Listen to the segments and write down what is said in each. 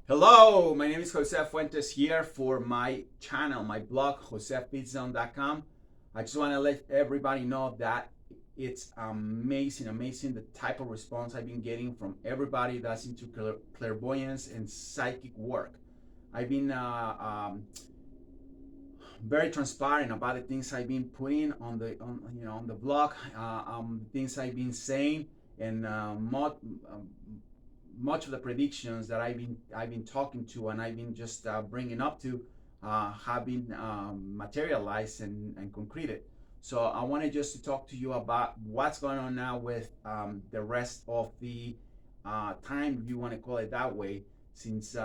Hello, my name is Jose Fuentes here for my channel, my blog, josefbitzone.com. I just want to let everybody know that it's amazing the type of response I've been getting from everybody that's into clairvoyance and psychic work. I've been very transparent about the things I've been putting on the blog, things I've been saying, and much of the predictions that I've been talking to and I've been just bringing up to have been materialized and concreted. So I wanted just to talk to you about what's going on now with the rest of the time, if you want to call it that way, since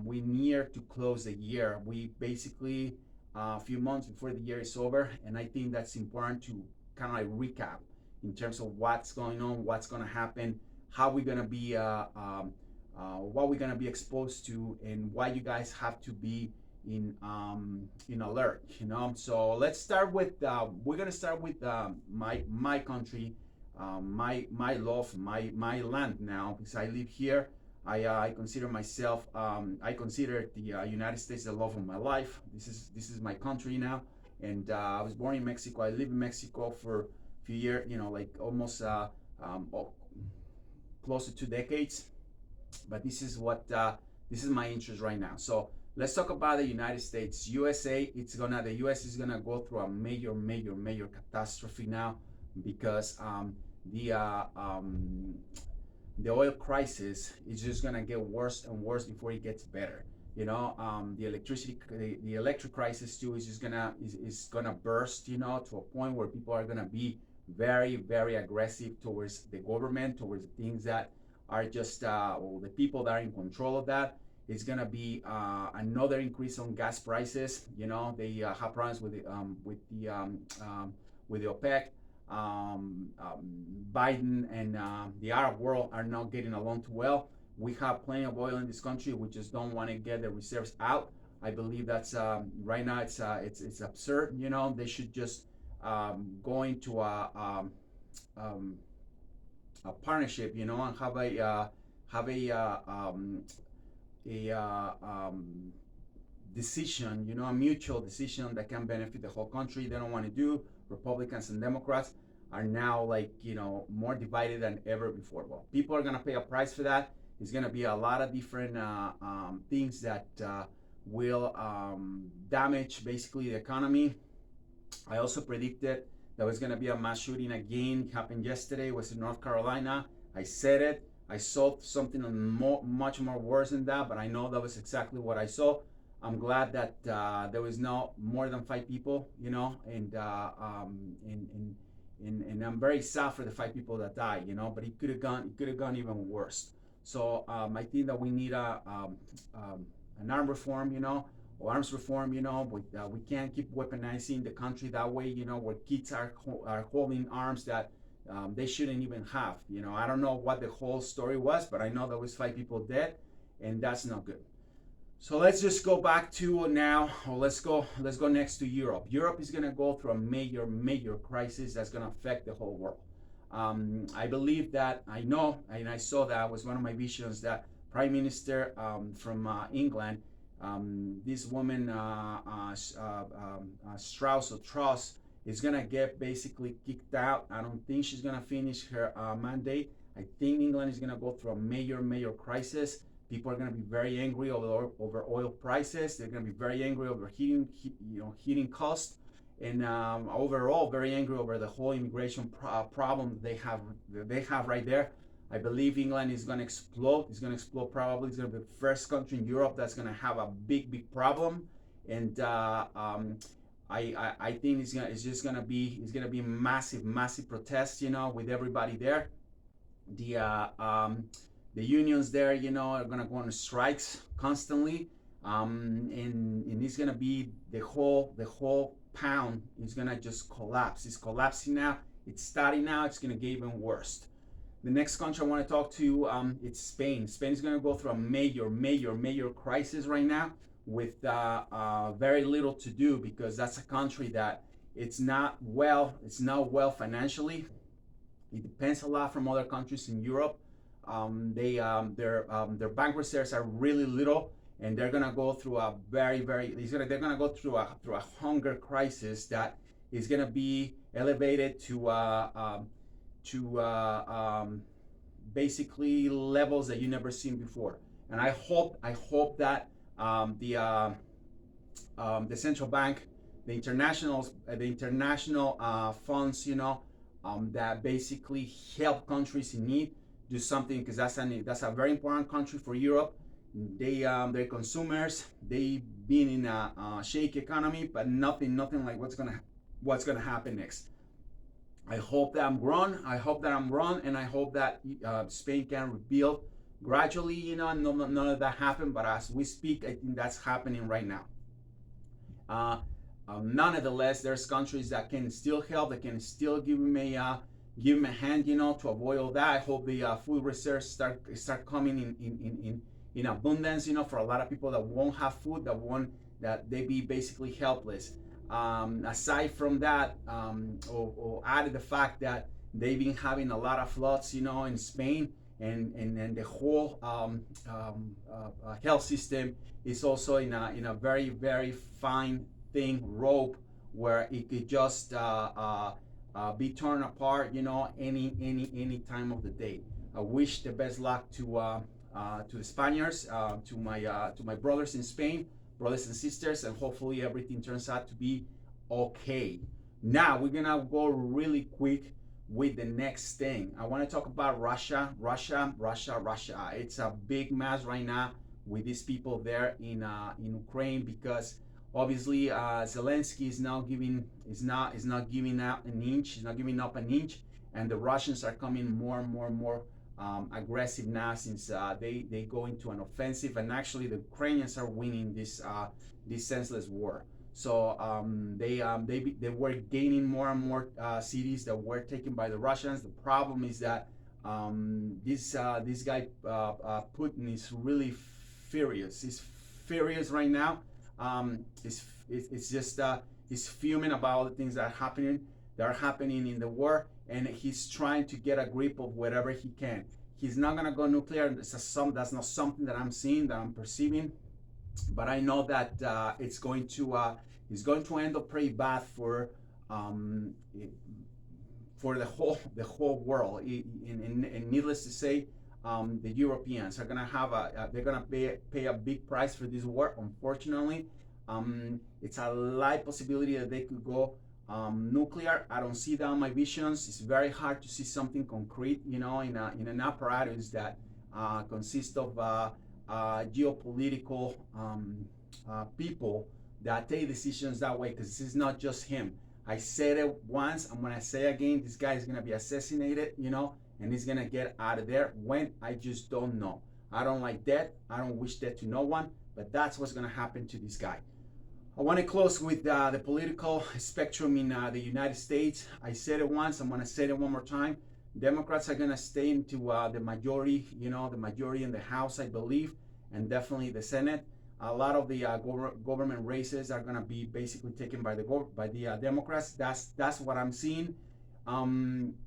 we near to close the year. We basically a few months before the year is over, and I think that's important to kind of like recap in terms of what's going on, what's going to happen, how we're gonna be what we're gonna be exposed to, and why you guys have to be in alert. So let's start with we're gonna start with my country, my love, my land now, because I live here. I consider myself I consider the United States the love of my life. This is my country now, and I was born in Mexico. I live in Mexico for a few years, like almost close to 2 decades. But this is my interest right now. So let's talk about the United States. The US is gonna go through a major catastrophe now, because the oil crisis is just gonna get worse and worse before it gets better. The electric crisis too is just gonna burst. To a point where people are gonna be very aggressive towards the government, towards the things that are just the people that are in control of that. It's gonna be another increase on gas prices. They have problems with the OPEC. Biden and the Arab world are not getting along too well. We have plenty of oil in this country. We just don't want to get the reserves out. I believe that's right now it's absurd. They should just go into a partnership, and have a decision, a mutual decision that can benefit the whole country. They don't want to do. Republicans and Democrats are now more divided than ever before. Well, people are gonna pay a price for that. It's gonna be a lot of different things that will damage basically the economy. I also predicted there was going to be a mass shooting again. It happened yesterday. It was in North Carolina. I said it. I saw something much more worse than that, but I know that was exactly what I saw. I'm glad that there was no more than 5 people, and I'm very sad for the 5 people that died, but it could have gone even worse. So I think that we need an arm reform, or arms reform. We can't keep weaponizing the country that way. Where kids are holding arms that they shouldn't even have. I don't know what the whole story was, but I know there was 5 people dead, and that's not good. So let's just go back to now, or let's go next to Europe. Europe is going to go through a major crisis that's going to affect the whole world. I believe that, I know, and I saw that was one of my visions, that Prime Minister from England, this woman, Strauss or Truss, is going to get basically kicked out. I don't think she's going to finish her mandate. I think England is going to go through a major crisis. People are going to be very angry over oil prices. They're going to be very angry over heating costs, and overall very angry over the whole immigration problem they have right there. I believe England is going to explode. It's going to explode probably. It's going to be the first country in Europe that's going to have a big problem, and I think it's just going to be massive protests. With everybody there. The unions there, are gonna go on strikes constantly, and it's gonna be the whole pound is gonna just collapse. It's collapsing now. It's starting now. It's gonna get even worse. The next country I want to talk to, it's Spain. Spain is gonna go through a major crisis right now, with very little to do, because that's a country that it's not well financially. It depends a lot from other countries in Europe. Their bank reserves are really little, and they're gonna go through a very they're gonna go through a hunger crisis that is gonna be elevated to basically levels that you never seen before. And I hope that the central bank, the international funds, that basically help countries in need, do something, because that's a very important country for Europe. Their consumers, they been in a shaky economy, but nothing like what's gonna happen next. I hope that I'm wrong. I hope that I'm wrong, and I hope that Spain can rebuild gradually. None of that happened, but as we speak, I think that's happening right now. Uh, Nonetheless, there's countries that can still help, that can still give them a hand, to avoid all that. I hope the food reserves start coming in abundance, for a lot of people that won't have food, that they be basically helpless. Aside from that, or added the fact that they've been having a lot of floods, in Spain, and the whole health system is also in a very fine thin rope, where it could just be torn apart, any time of the day. I wish the best luck to the Spaniards, to my brothers in Spain, brothers and sisters, and hopefully everything turns out to be okay. Now we're gonna go really quick with the next thing. I want to talk about Russia. It's a big mess right now with these people there in Ukraine, because obviously Zelensky is not giving up an inch. He's not giving up an inch, and the Russians are coming more and more aggressive now, since they go into an offensive, and actually the Ukrainians are winning this senseless war. So they were gaining more and more cities that were taken by the Russians. The problem is that this guy Putin is really furious. He's furious right now. It's just he's fuming about the things that are happening in the war, and he's trying to get a grip of whatever he can. He's not gonna go nuclear. That's not something that I'm seeing, that I'm perceiving, but I know that it's going to end up pretty bad um, for the whole world. And needless to say, the Europeans are gonna they're gonna pay a big price for this war. Unfortunately, it's a light possibility that they could go nuclear. I don't see that on my visions. It's very hard to see something concrete, in an apparatus that consists of geopolitical people that take decisions that way, because this is not just him. I said it once, I'm gonna say again, this guy is gonna be assassinated, and he's gonna get out of there. When? I just don't know. I don't like death. I don't wish death to no one, but that's what's gonna happen to this guy. I want to close with the political spectrum in the United States. I said it once, I'm going to say it one more time. Democrats are going to stay into the majority, the majority in the House, I believe, and definitely the Senate. A lot of the government races are going to be basically taken by the Democrats. That's what I'm seeing. I'm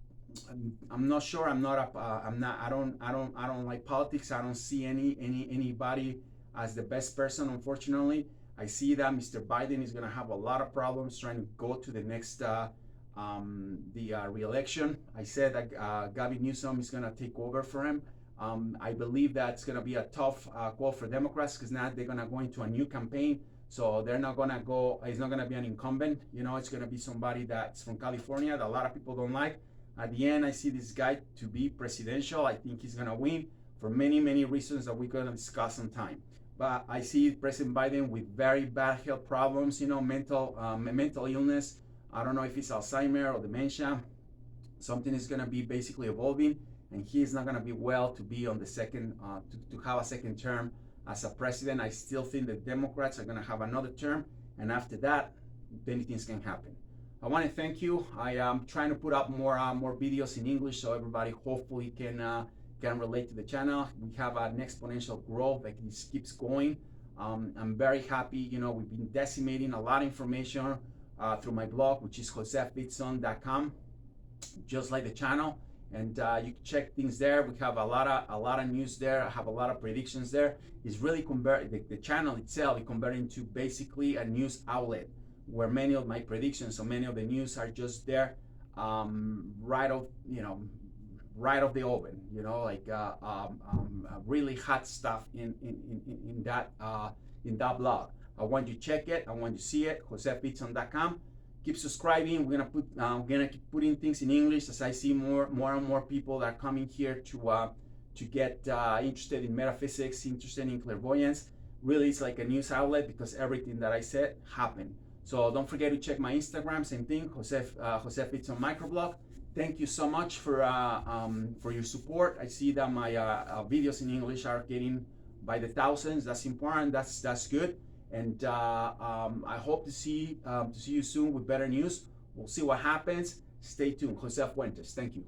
not sure. I'm not. I'm not. I don't like politics. I don't see anybody as the best person. Unfortunately, I see that Mr. Biden is going to have a lot of problems trying to go to the next re-election. I said that Gavin Newsom is going to take over for him. I believe that's going to be a tough call for Democrats, because now they're going to go into a new campaign. So they're not going to go. It's not going to be an incumbent. It's going to be somebody that's from California that a lot of people don't like. At the end, I see this guy to be presidential. I think he's going to win for many reasons that we're going to discuss on time. But I see President Biden with very bad health problems, mental illness. I don't know if it's Alzheimer or dementia. Something is going to be basically evolving, and he is not going to be well to be on the second, to have a second term as a president. I still think the Democrats are going to have another term, and after that, many things can happen. I want to thank you. I am trying to put up more videos in English, so everybody hopefully can relate to the channel. We have an exponential growth that just keeps going. I'm very happy. We've been decimating a lot of information through my blog, which is josefbitson.com, just like the channel. and you can check things there. We have a lot of news there. I have a lot of predictions there. It's really the channel itself is converted into basically a news outlet where many of my predictions, so many of the news are just there, right off, right off the oven, like really hot stuff in that blog. I want you to check it. I want you to see it. josepitson.com. Keep subscribing. We're gonna keep putting things in English as I see more and more people that are coming here to get interested in metaphysics, interested in clairvoyance. Really, it's like a news outlet because everything that I said happened. So don't forget to check my Instagram. Same thing, Jose Pitson Microblog. Thank you so much for your support. I see that my videos in English are getting by the thousands. That's important. That's good. And I hope to see you soon with better news. We'll see what happens. Stay tuned. Jose Fuentes. Thank you.